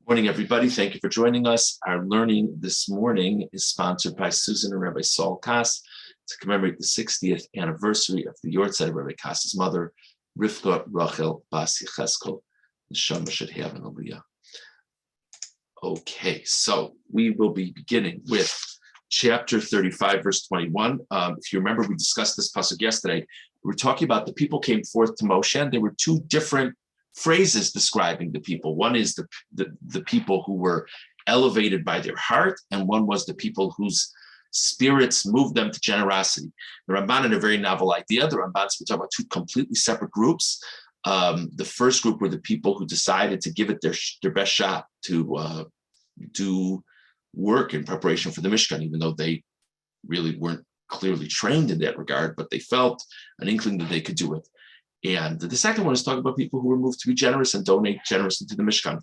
Morning, everybody. Thank you for joining us. Our learning this morning is sponsored by Susan and Rabbi Saul Kass to commemorate the 60th anniversary of the Yortzeit of Rabbi Kass's mother, Rivka Rachel Bas Yecheskel. Neshama should have an aliyah. Okay, so we will be beginning with chapter 35, verse 21. If you remember, we discussed this pasuk yesterday. We were talking about the people came forth to Moshe, and there were two different phrases describing the people. One is the people who were elevated by their heart, and one was the people whose spirits moved them to generosity. The Ramban had a very novel idea. The Ramban's we talk about two completely separate groups. The first group were the people who decided to give it their best shot to do work in preparation for the Mishkan, even though they really weren't clearly trained in that regard, but they felt an inkling that they could do it. And the second one is talking about people who were moved to be generous and donate generously to the Mishkan.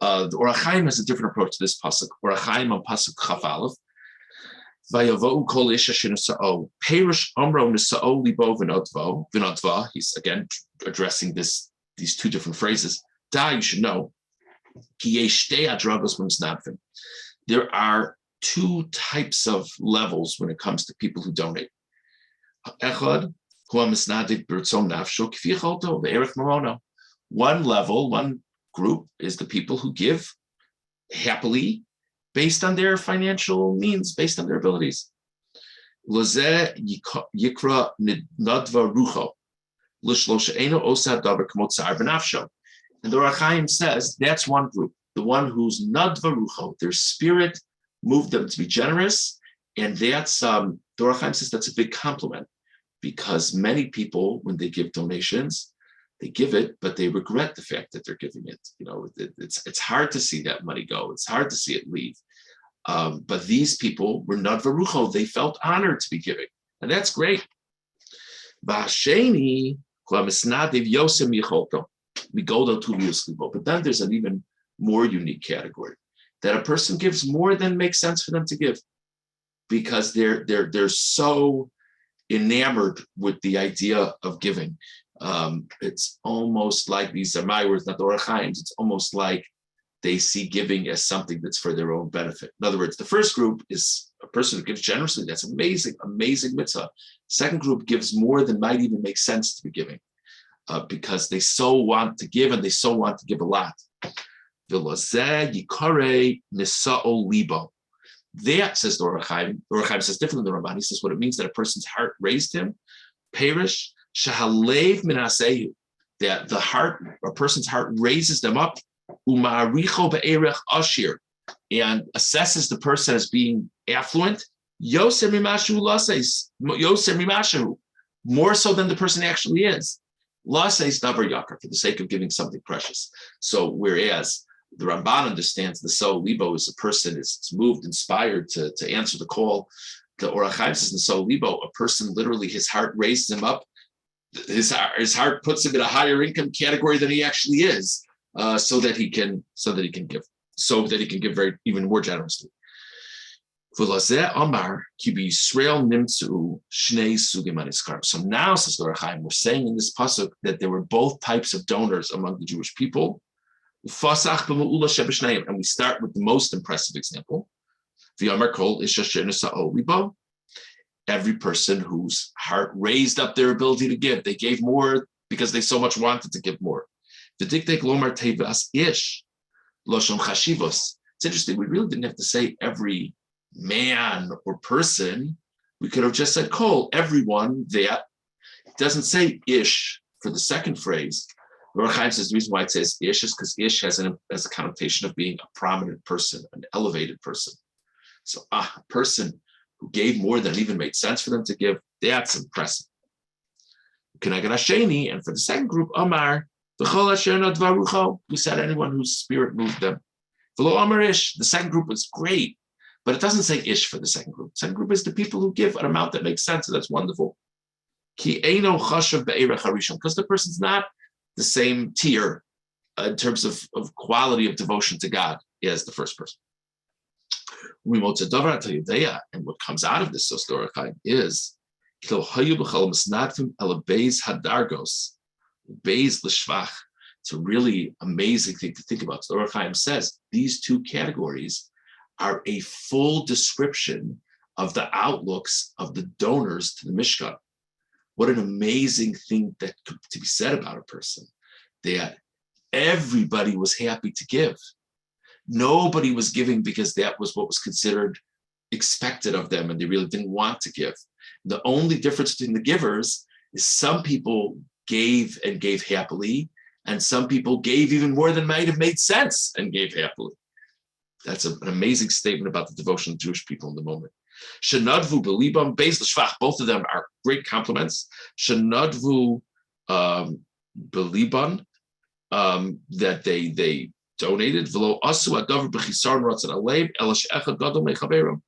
The Or HaChaim has a different approach to this pasuk. Or HaChaim on pasuk Chaf Aleph. Vayavo'u kol ish asher nisa'o perish amro nisa'o libo v'notva. He's again addressing these two different phrases. You should know. Ki yesh shtei adragos b'misnadvim. There are two types of levels when it comes to people who donate. Echad. One level, one group is the people who give happily based on their financial means, based on their abilities. And the Or HaChaim says that's one group, the one who's nadva rucho, their spirit moved them to be generous, and that's the Or HaChaim says that's a big compliment. Because many people, when they give donations, they give it, but they regret the fact that they're giving it. You know, it's hard to see that money go. It's hard to see it leave. But these people were not varucho. They felt honored to be giving, and that's great. But then there's an even more unique category that a person gives more than makes sense for them to give, because they're so enamored with the idea of giving. It's almost like, these are my words, not the Or HaChaim's, it's almost like they see giving as something that's for their own benefit. In other words, the first group is a person who gives generously. That's amazing, amazing mitzvah. Second group gives more than might even make sense to be giving, because they so want to give, and they so want to give a lot. That, says the Or HaChaim says differently than the Ramban. He says what it means that a person's heart raised him, perish, shahalev minasehu, that the heart, a person's heart raises them up, umaricho be'erech ashir, and assesses the person as being affluent, yoser mimashu lases, yoser mimashu, more so than the person actually is. Lases davar yakar, for the sake of giving something precious. So whereas the Ramban understands the soul libo is a person is moved, inspired to answer the call. The Or HaChaim says in the soul libo, a person literally, his heart raises him up. His heart puts him in a higher income category than he actually is, so that he can give very even more generously. So now, says the Or HaChaim, we're saying in this pasuk that there were both types of donors among the Jewish people. And we start with the most impressive example. Every person whose heart raised up their ability to give, they gave more because they so much wanted to give more. It's interesting, we really didn't have to say every man or person. We could have just said kol, everyone that. It doesn't say ish for the second phrase. Or HaChaim says the reason why it says ish is because ish has a connotation of being a prominent person, an elevated person. So a person who gave more than even made sense for them to give, that's impressive. And for the second group, Amar, we said anyone whose spirit moved them. The second group was great, but it doesn't say ish for the second group. The second group is the people who give an amount that makes sense, and that's wonderful. Because the person's not the same tier in terms of quality of devotion to God as the first person. And what comes out of this Or HaChaim is It's a really amazing thing to think about. So the Orach Chaim says these two categories are a full description of the outlooks of the donors to the Mishkan. What an amazing thing that could to be said about a person, that everybody was happy to give. Nobody was giving because that was what was considered expected of them and they really didn't want to give. The only difference between the givers is some people gave and gave happily, and some people gave even more than might have made sense and gave happily. That's an amazing statement about the devotion of Jewish people in the moment. Shenadvu belibam beis l'shvach. Both of them are great compliments. Shenadvu beliban, that they donated. V'lo asu adavar b'chisaron ratzon alev elash echad gadol mechaberim.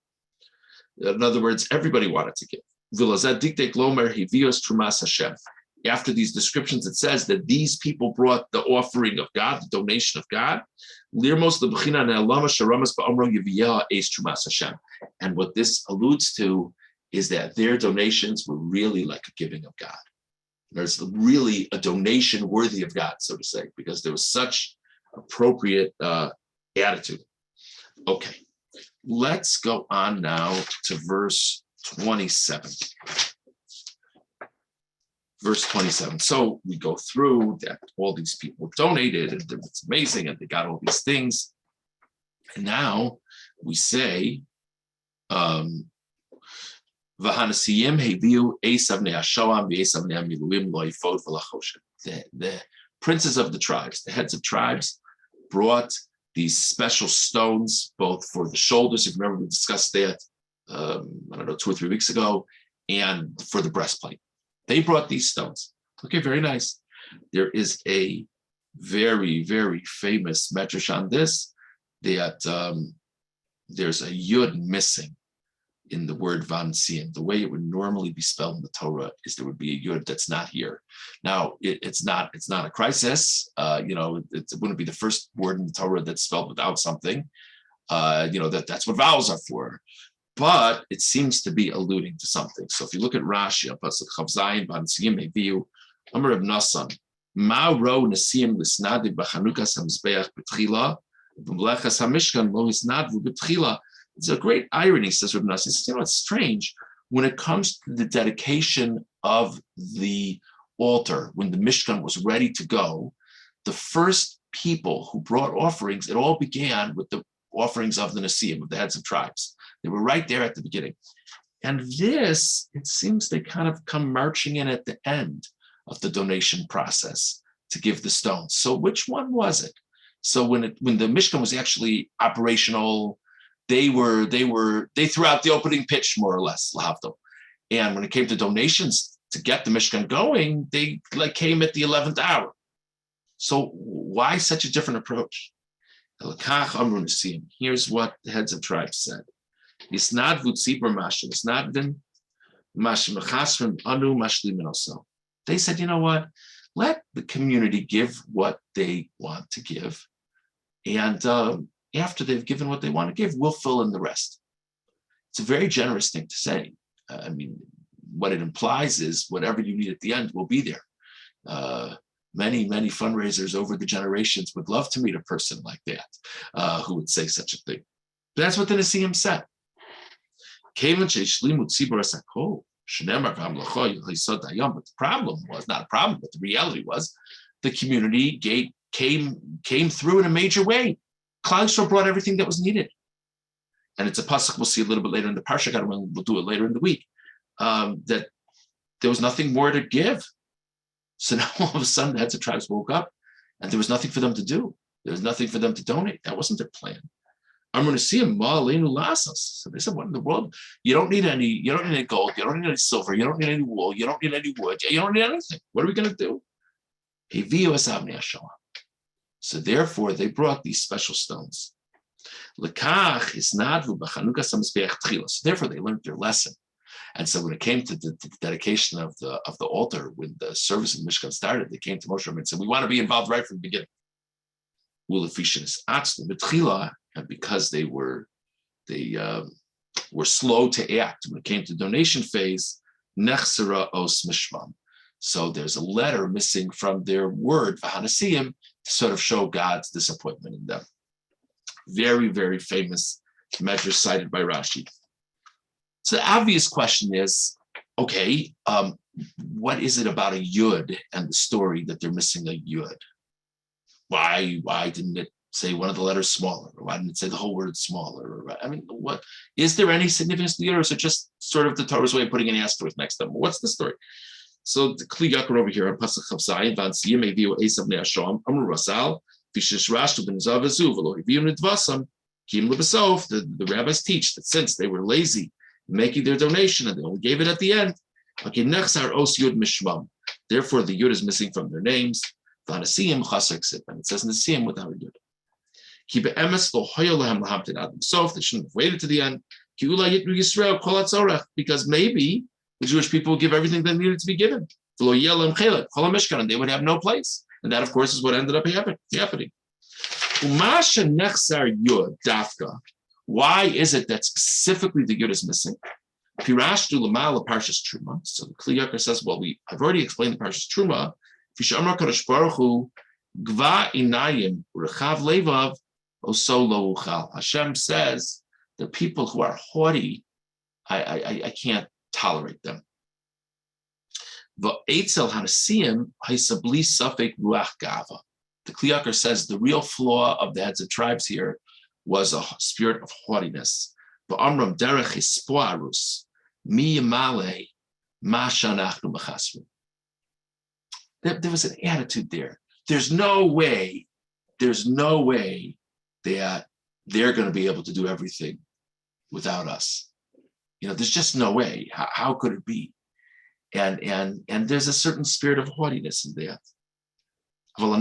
In other words, everybody wanted to give. V'lazad diktek lomer hivios trumas Hashem. After these descriptions, it says that these people brought the offering of God, the donation of God. And what this alludes to is that their donations were really like a giving of God. There's really a donation worthy of God, so to say, because there was such appropriate attitude. Okay, let's go on now to verse 27. Verse 27. So we go through that all these people donated and it's amazing and they got all these things. And now we say, the princes of the tribes, the heads of tribes, brought these special stones, both for the shoulders, if you remember we discussed that, 2 or 3 weeks ago, and for the breastplate. They brought these stones. Okay, very nice. There is a very, very famous medrash on this, that there's a yud missing in the word vansiim. The way it would normally be spelled in the Torah is there would be a yud that's not here. Now, it's not a crisis. It wouldn't be the first word in the Torah that's spelled without something. That's what vowels are for. But it seems to be alluding to something. So if you look at Rashi, Pasuk Chav Zayin Vansiim Heviu Amar Reb Nasan Ma Ro Nasiim Lisnadi B'Chanukas Hamizbeach B'Tchila B'Mlechas Hamishkan Lo Hisnadvu B'Tchila. It's a great irony, says Reb Nasan. He says, it's strange when it comes to the dedication of the altar, when the Mishkan was ready to go. The first people who brought offerings, it all began with the offerings of the Nasiim, of the heads of tribes. They were right there at the beginning. And this, it seems they kind of come marching in at the end of the donation process to give the stones. So which one was it? So when the Mishkan was actually operational, they threw out the opening pitch, more or less, lahavdil. And when it came to donations to get the Mishkan going, they came at the 11th hour. So why such a different approach? Here's what the heads of tribes said. They said, you know what? Let the community give what they want to give. And after they've given what they want to give, we'll fill in the rest. It's a very generous thing to say. What it implies is whatever you need at the end will be there. Many fundraisers over the generations would love to meet a person like that who would say such a thing. But that's what the Nasiim said. But the problem was not a problem, but the reality was the community came through in a major way. Klal Yisrael brought everything that was needed. And it's a pasuk we'll see a little bit later in the parsha, and we'll do it later in the week, that there was nothing more to give. So now all of a sudden the heads of tribes woke up and there was nothing for them to do. There was nothing for them to donate. That wasn't their plan. I'm going to see him. So they said, what in the world? You don't need any gold, you don't need any silver, you don't need any wool, you don't need any wood, you don't need anything. What are we going to do? So therefore they brought these special stones. So therefore they learned their lesson. And so when it came to the dedication of the altar, when the service of the Mishkan started, they came to Moshe and said, we want to be involved right from the beginning. And because they were slow to act when it came to the donation phase, nechsera os mishmam. So there's a letter missing from their word, v'hanasiyim, to sort of show God's disappointment in them. Very, very famous measure cited by Rashi. So the obvious question is, okay, what is it about a yud and the story that they're missing a yud? Why didn't it say one of the letters smaller? Or why didn't it say the whole word smaller? Or, I mean, what is there any significance to the yud, or is it just sort of the Torah's way of putting an asterisk next to them? What's the story? So the Kli Yakar over here on Pasuk Chav Zayin, Van Siyim Eviu Esav Ne'asham Amru Rasal Vishish Rashtu Ben Zav Azu V'Lo Hiviyim Nidvasam Kim Lebesof. The rabbis teach that since they were lazy making their donation and they only gave it at the end, okay, Nechsar Os Yud Mishmam. Therefore, the yud is missing from their names. Vanasiyim Chasar Ksip, and it says in the Siyim without a yud. Ki be'emes lo hoyo lehem lahamtin adam sof. They shouldn't have waited to the end. Ki ula yitru Yisrael kol hatzorech, because maybe the Jewish people would give everything that needed to be given. V'lo yeh lehem chelek kol hamishkan, and they would have no place. And that, of course, is what ended up happening. Umasha nechsar yud dafka. Why is it that specifically the yud is missing? Pirashtu l'mal parshas truma. So the Kli Yakar says, well, I've already explained the parshas truma. Fishamar kadosh baruch hu gva inayim rechav levav oso lo uchal. Hashem says the people who are haughty, I can't tolerate them. V'etzel hanasiyim haisabli safek ruach gava. The Kli Yakar says the real flaw of the heads of tribes here was a spirit of haughtiness. V'amram derech hispoarus mi yamale ma shanachnu mechasru. There was an attitude there. There's no way that they're going to be able to do everything without us. There's just no way. How could it be? And there's a certain spirit of haughtiness in that. In other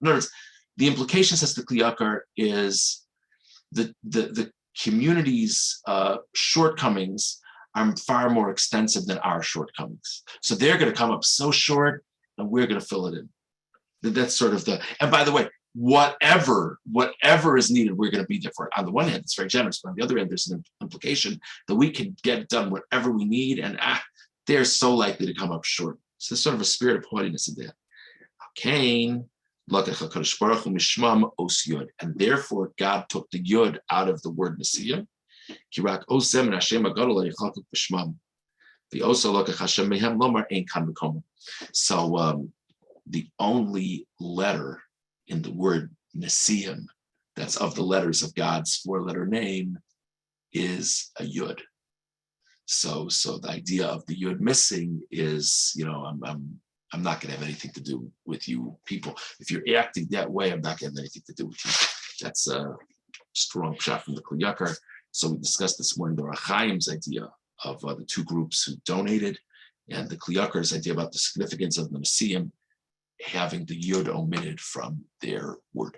words, the implication, says the Kli Yakar, is the community's shortcomings are far more extensive than our shortcomings. So they're going to come up so short, and we're going to fill it in. That's sort of and by the way, whatever is needed, we're going to be there for it. On the one hand, it's very generous, but on the other hand, there's an implication that we can get done whatever we need, and they're so likely to come up short. So there's sort of a spirit of haughtiness in there. Cain, and therefore God took the yud out of the word Nesiyim. So the only letter in the word Nesiyim that's of the letters of God's four-letter name is a yud. So the idea of the yud missing is, I'm not going to have anything to do with you people. If you're acting that way, I'm not going to have anything to do with you. That's a strong shot from the Kli Yakar. So we discussed this morning the Rachaim's idea of the two groups who donated, and the Kli Yakar's idea about the significance of the Nesiyim having the yud omitted from their word.